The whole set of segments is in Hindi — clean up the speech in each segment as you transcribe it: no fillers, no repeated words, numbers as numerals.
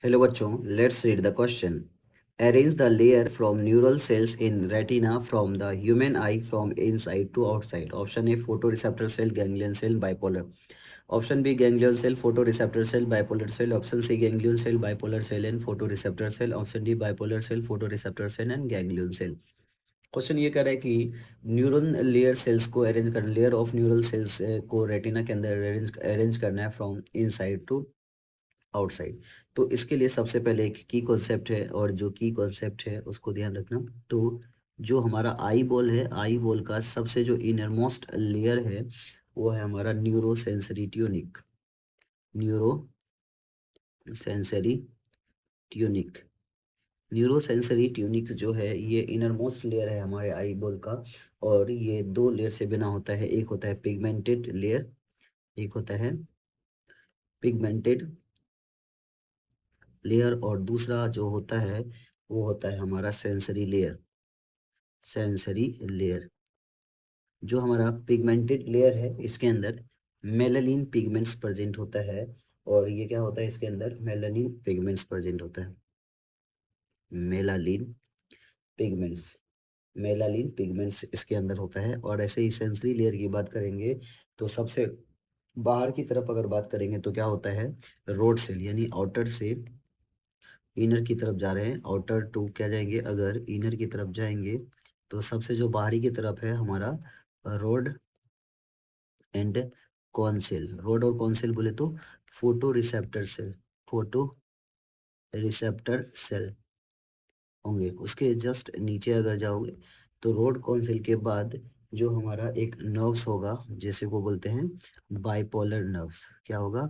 हेलो बच्चों, let's read the question. Arrange the layer from neural cells in retina from the human eye from inside to outside. Option A photoreceptor cell, ganglion cell, bipolar. Option B ganglion cell, photoreceptor cell, bipolar cell. Option C ganglion cell, bipolar cell and photoreceptor cell. Option D bipolar cell, photoreceptor cell and ganglion cell. Question ये कह रहा है कि न्यूरल लेयर सेल्स को अरेंज करना, लेयर ऑफ न्यूरल सेल्स को रेटिना के अंदर अरेंज करना है फ्रॉम इनसाइड टू आउटसाइड. तो इसके लिए सबसे पहले एक की कॉन्सेप्ट है, और जो की कॉन्सेप्ट है उसको ध्यान रखना. तो जो हमारा आई बॉल है, आई बॉल का सबसे जो इनरमोस्ट लेयर है वो है हमारा neuro sensory tunic. Neuro sensory tunic. Neuro sensory tunic जो है ये इनरमोस्ट लेयर है हमारे आई बॉल का. और ये दो लेयर से बना होता है. एक होता है पिगमेंटेड लेयर, एक होता है पिगमेंटेड लेयर, और दूसरा जो होता है वो होता है हमारा सेंसरी लेयर. Sensory layer. जो हमारा पिगमेंटेड लेयर है इसके अंदर मेलानिन पिगमेंट्स प्रेजेंट होता है. और ये क्या होता है, इसके अंदर मेलानिन पिगमेंट्स प्रेजेंट होता है. Melanin pigments. मेलानिन पिगमेंट्स इसके अंदर होता है. और ऐसे ही सेंसरी लेयर की बात करेंगे तो सबसे बाहर की तरफ अगर बात करेंगे तो क्या होता है, रोड सेल, यानी आउटर से इनर की तरफ जा रहे हैं. आउटर टू क्या जाएंगे, अगर इनर की तरफ जाएंगे तो सबसे जो बाहरी की तरफ है हमारा रोड एंड कॉन्सेल. रोड और कॉन्सेल बोले तो photoreceptor cell, photoreceptor cell होंगे. उसके जस्ट नीचे अगर जाओगे तो रोड कॉन्सेल के बाद जो हमारा एक नर्व्स होगा जैसे को बोलते हैं बाइपोलर नर्व्स. क्या होगा,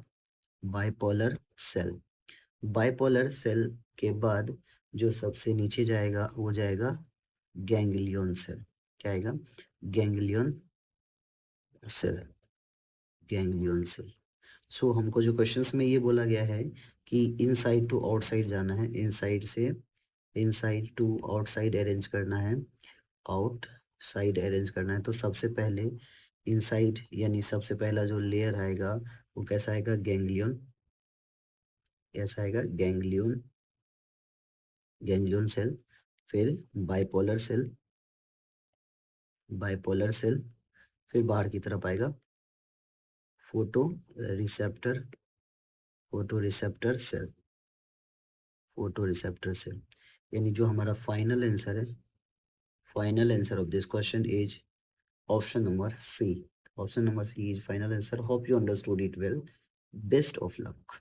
बाइपोलर सेल. बाइपोलर सेल के बाद जो सबसे नीचे जाएगा वो जाएगा गैंग्लियन सेल. क्या आएगा, ganglion cell. Ganglion cell. So हमको जो क्वेश्चंस में ये बोला गया है कि इनसाइड टू आउटसाइड जाना है, इनसाइड से इनसाइड टू आउटसाइड अरेंज करना है, आउटसाइड अरेंज करना है. तो सबसे पहले इनसाइड यानी सबसे पहला जो लेयर आएगा वो कैसा आएगा, गैंग्लियन. कैसा आएगा, गैंग्लियन, गैंग्लियन सेल. फिर बाइपोलर सेल, बाइपोलर सेल. फिर बाहर की तरफ आएगा photoreceptor, photoreceptor cell, photoreceptor cell. यानी जो हमारा फाइनल आंसर है, final answer of this question is option number C. Option number C is final answer. Hope you understood it well. Best of luck.